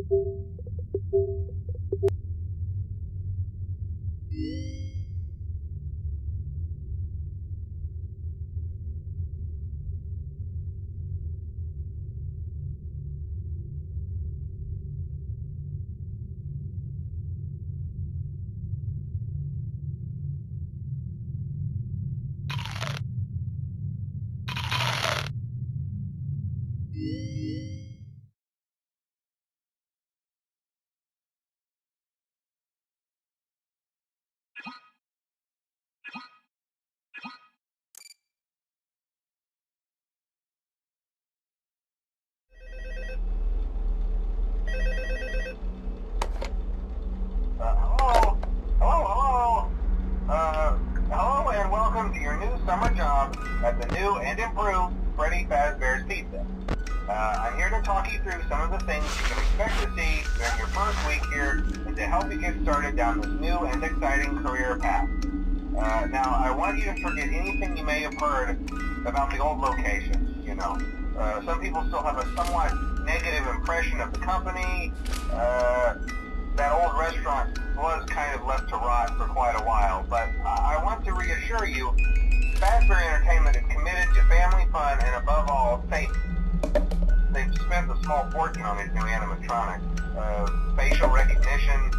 Hello and welcome to your new summer job at the new and improved Freddy Fazbear's Pizza. I'm here to talk you through some of the things you can expect to see during your first week here and to help you get started down this new and exciting career path. Now, I want you to forget anything you may have heard about the old location, you know. Some people still have a somewhat negative impression of the company. That old restaurant was kind of left to rot for quite a while, but I want to reassure you, Fazbear Entertainment is committed to family fun and above all, safety. They've spent a small fortune on these new animatronics. Facial recognition,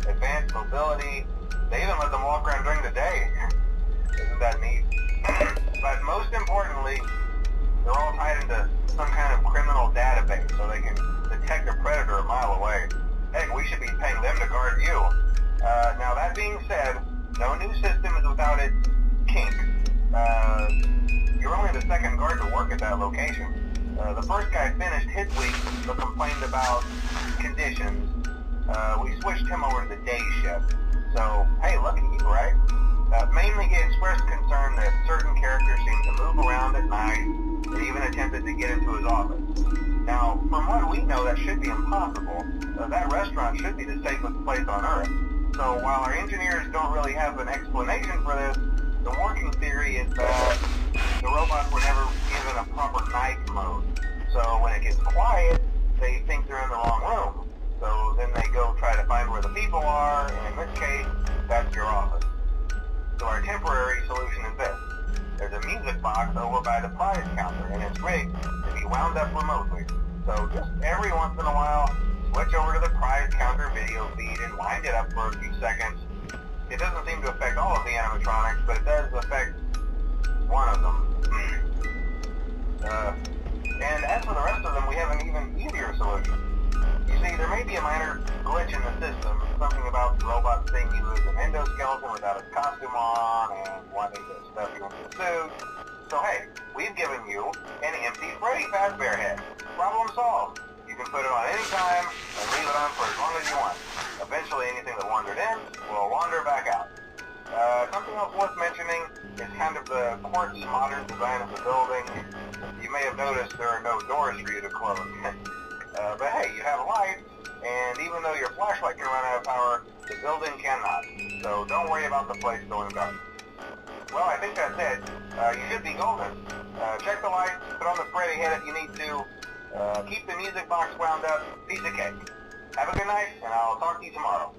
advanced mobility, they even let them walk around during the day. Isn't that neat? But most importantly, they're all tied into some kind of criminal database so they can detect a predator a mile away. Heck, we should be paying them to guard you. Now that being said, no new system is without its kinks. You're only the second guard to work at that location. The first guy finished his week but complained about conditions. We switched him over to the day shift. So, hey, lucky you, right? Mainly he expressed concern that certain characters seem to move around at night and even attempted to get into his office. Now, from what we know, that should be impossible. That restaurant should be the safest place on Earth. So while our engineers don't really have an explanation for this, the working theory is that the robots were never given a proper night mode. So when it gets quiet, they think they're in the wrong room. So then they go try to find where the people are, and in this case, that's your office. So our temporary solution is this. There's a music box over by the prize counter, and it's rigged to be wound up remotely. So just every once in a while, switch over to the prize counter video feed and wind it up for a few seconds. It doesn't seem to affect all of the animatronics, but it does affect one of them. And as for the rest of them, we have an even easier solution. You see, there may be a minor glitch in the system, something about the robot seeing you as an endoskeleton without its costume on and wanting to stuff you into a suit. So hey, we've given you an empty Freddy Fazbear head. Problem solved. You can put it on any time and leave it on for as long as you want. Eventually anything that wandered in will wander back out. Something else worth mentioning is kind of the quirky modern design of the building. You may have noticed there are no doors for you to close. But hey, you have lights, and even though your flashlight can run out of power, the building cannot. So don't worry about the place going dark. Well, I think that's it. You should be golden. Check the lights, put on the Freddy head if you need to. Keep the music box wound up. Piece of cake. Have a good night, and I'll talk to you tomorrow.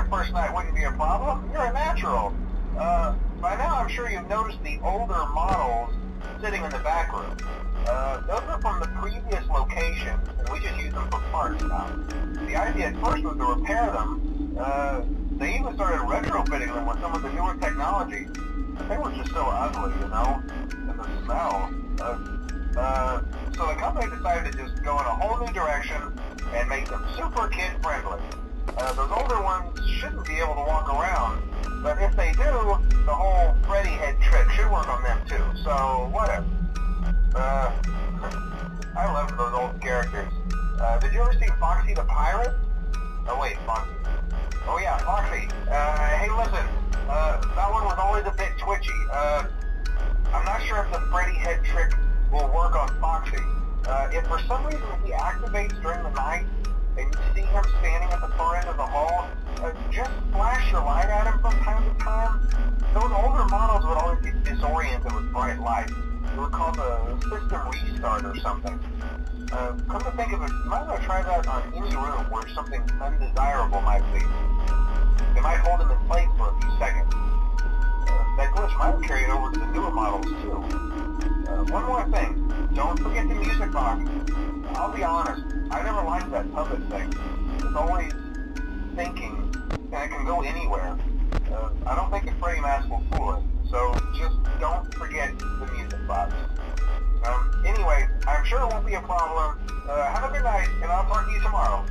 your first night wouldn't be a problem. You're a natural. By now I'm sure you've noticed the older models sitting in the back room. Those are from the previous location, and we just use them for parts now. The idea at first was to repair them. They even started retrofitting them with some of the newer technology. But they were just so ugly, you know? And the smell. So the company decided to just go in a whole new direction and make them super kid-friendly. Those older ones shouldn't be able to walk around, but if they do, the whole Freddy head trick should work on them too, so whatever. I love those old characters. Did you ever see Foxy the Pirate? Oh wait, Foxy. Oh yeah, Foxy. Hey listen, that one was always a bit twitchy. I'm not sure if the Freddy head trick will work on Foxy. If for some reason he activates during the night, and you see him standing at the far end of the hall, just flash your light at him from time to time. Those older models would always get disoriented with bright light. It would cause a system restart or something. Come to think of it, you might want to try that on any room where something undesirable might be. They might hold him in place for a few seconds. That glitch might carry it over to the newer models too. One more thing, don't forget the music box. I'll be honest, I never liked that puppet thing. It's always thinking, and it can go anywhere. I don't think the Freddy mask will fool it, so just don't forget the music box. Anyway, I'm sure it won't be a problem. Have a good night, and I'll talk to you tomorrow.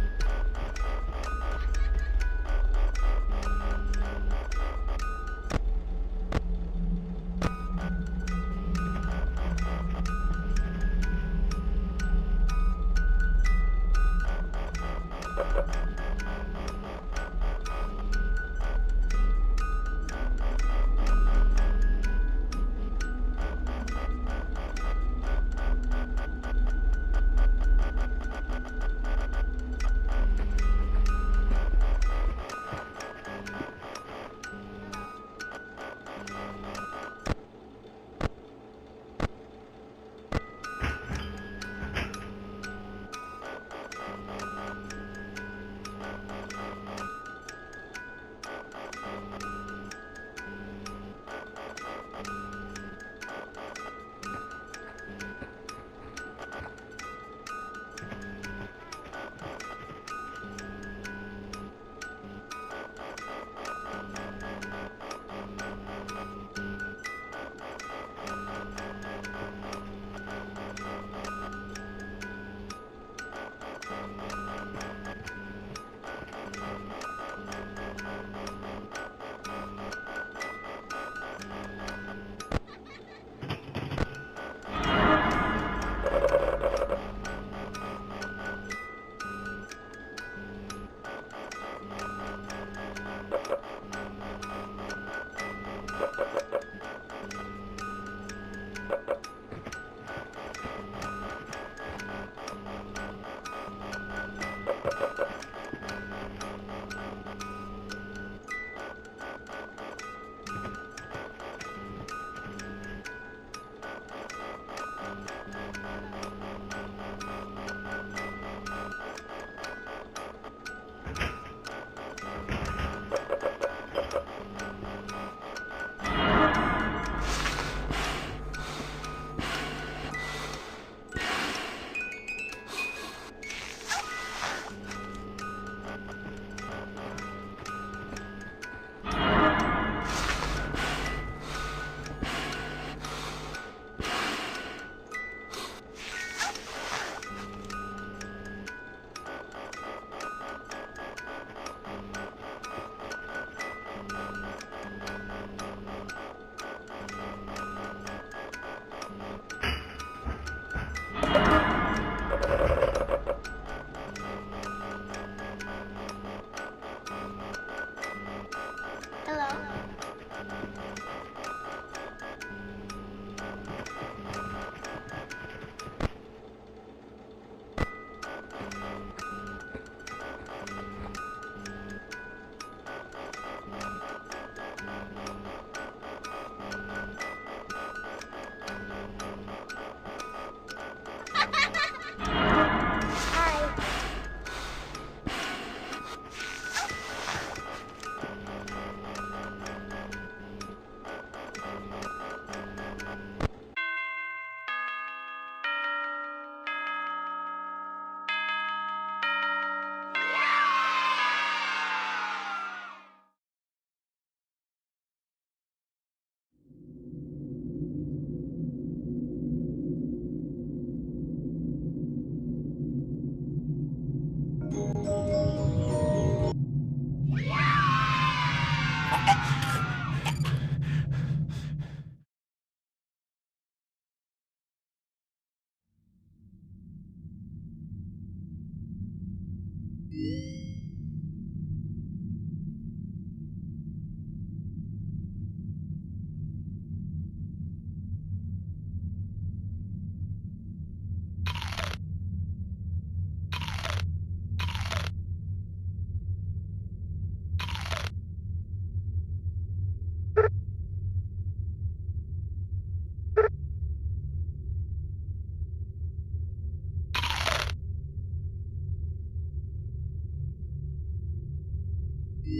Hello?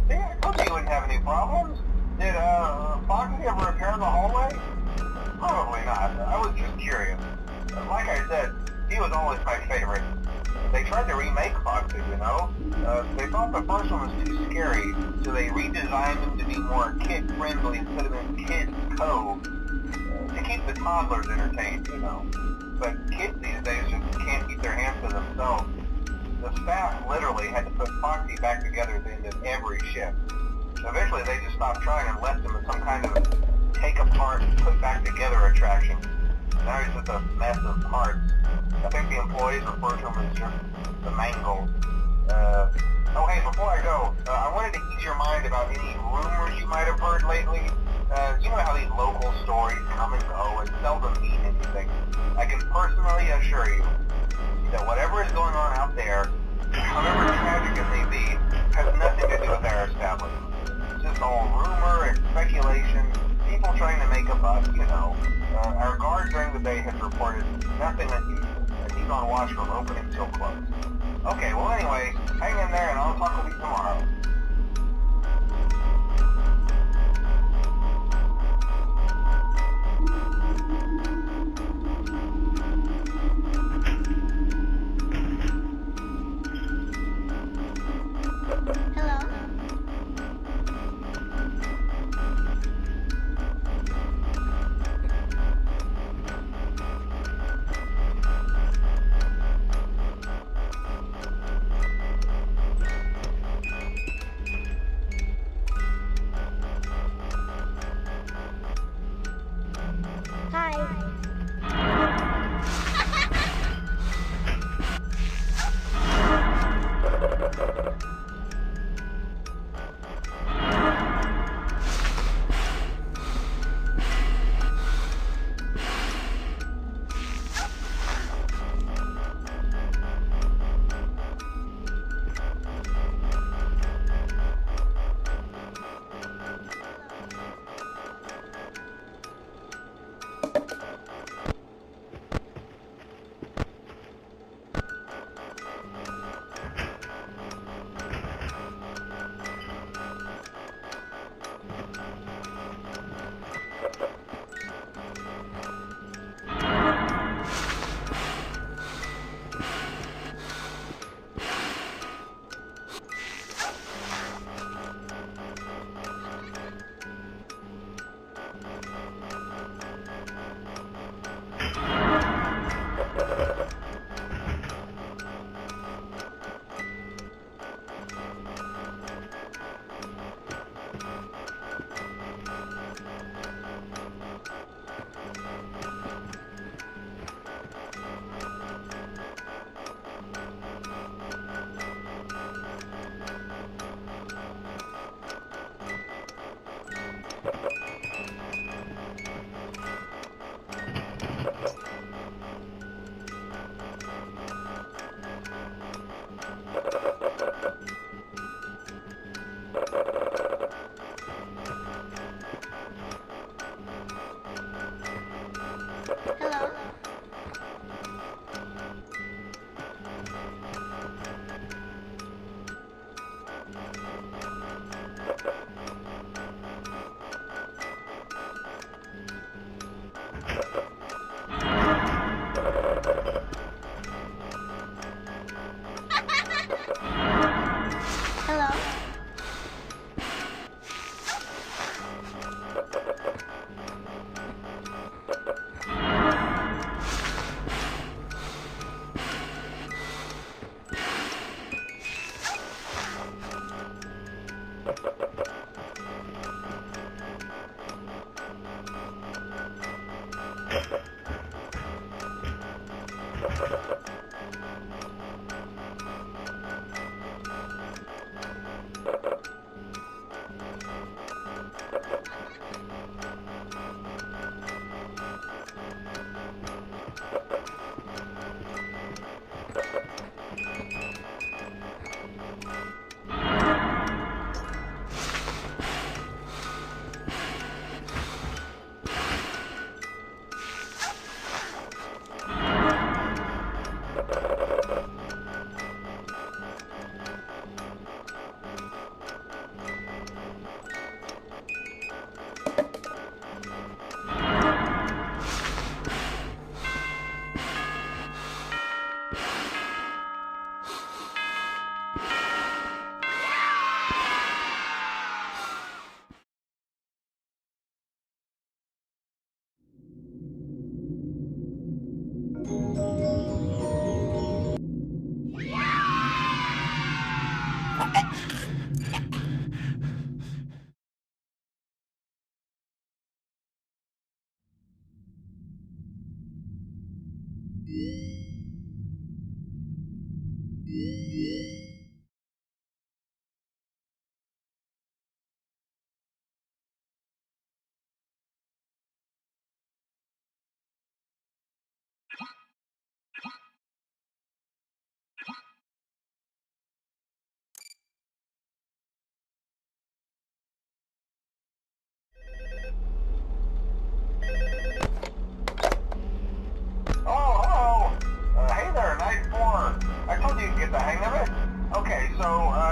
See, I told you wouldn't have any problems. Did, Foxy ever repair the hallway? Probably not. I was just curious. Like I said, he was always my favorite. They tried to remake Foxy, you know? They thought the first one was too scary, so they redesigned him to be more kid-friendly instead of in Kids Cove. To keep the toddlers entertained, you know. But kids these days just can't keep their hands to themselves. The staff literally had to put Foxy back together at the end of every shift. Eventually they just stopped trying and left him as some kind of take apart, put back together attraction. Now he's just a mess of parts. I think the employees refer to him as just the Mangles. Oh hey, before I go, I wanted to ease your mind about any rumors you might have heard lately. You know how these local stories come and go and seldom mean anything. I can personally assure you that whatever is going on out there, however tragic it may be, has nothing to do with our establishment. It's just all rumor and speculation, people trying to make a buck, you know. Our guard during the day has reported nothing unusual, and he's on watch from opening till close. Okay, well anyway, hang in there and I'll talk with you tomorrow.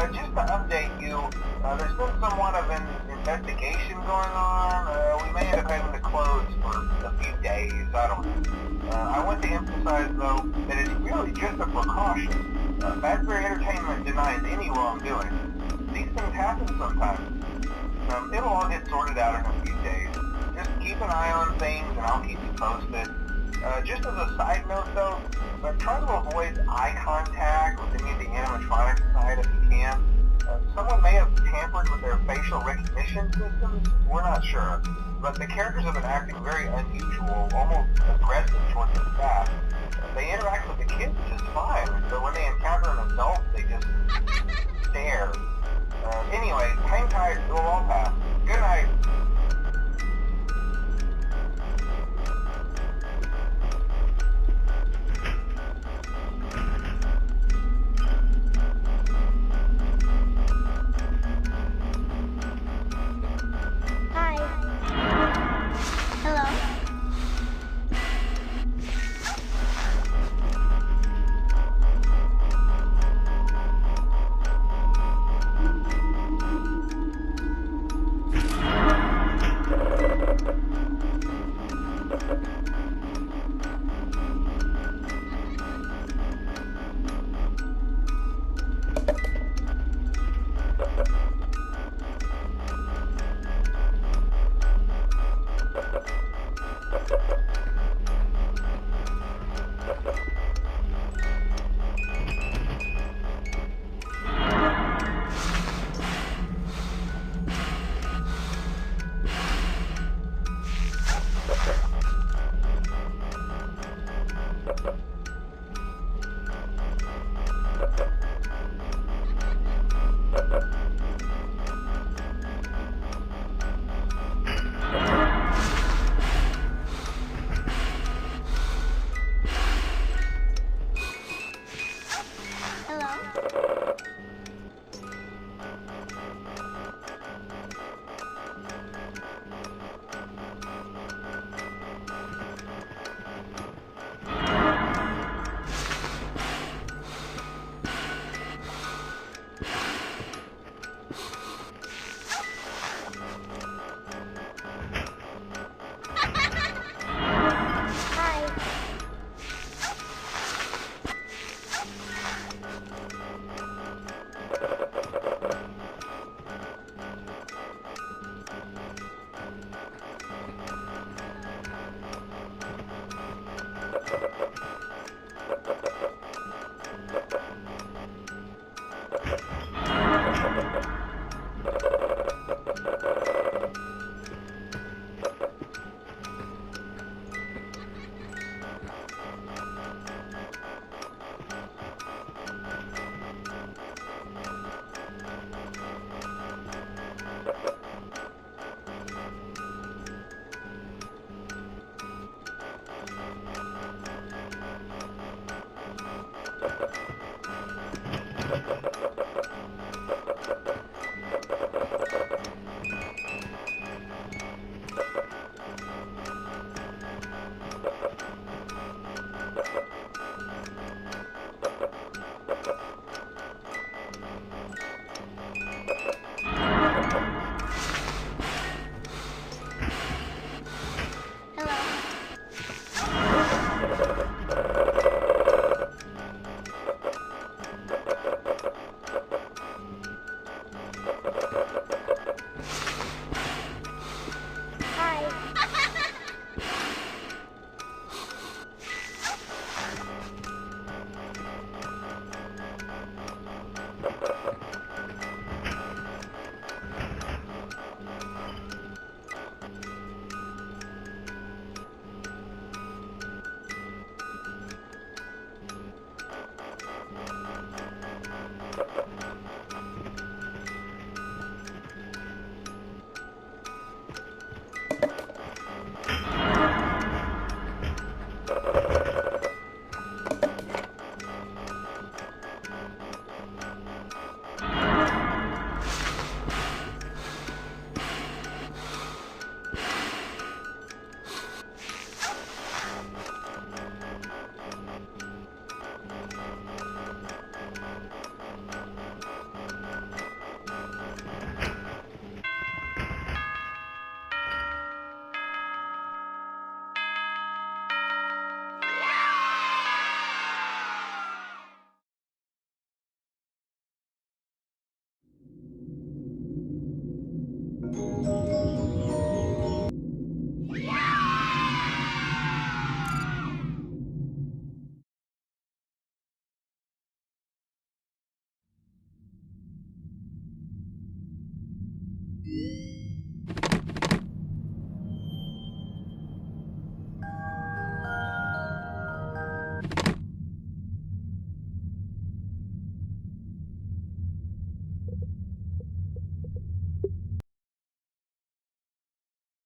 just to update you, there's been somewhat of an investigation going on. We may end up having to close for a few days. I don't know. I want to emphasize, though, that it's really just a precaution. Fazbear Entertainment denies any wrongdoing. These things happen sometimes. It'll all get sorted out in a few days. Just keep an eye on things, and I'll keep you posted. Just as a side note, though, try to avoid eye contact with any of the animatronics inside if you can. Someone may have tampered with their facial recognition systems. We're not sure. But the characters have been acting very unusual, almost aggressive towards the staff. They interact with the kids just fine, but when they encounter an adult, they just stare. Anyway, hang tight. It'll all pass. Good night.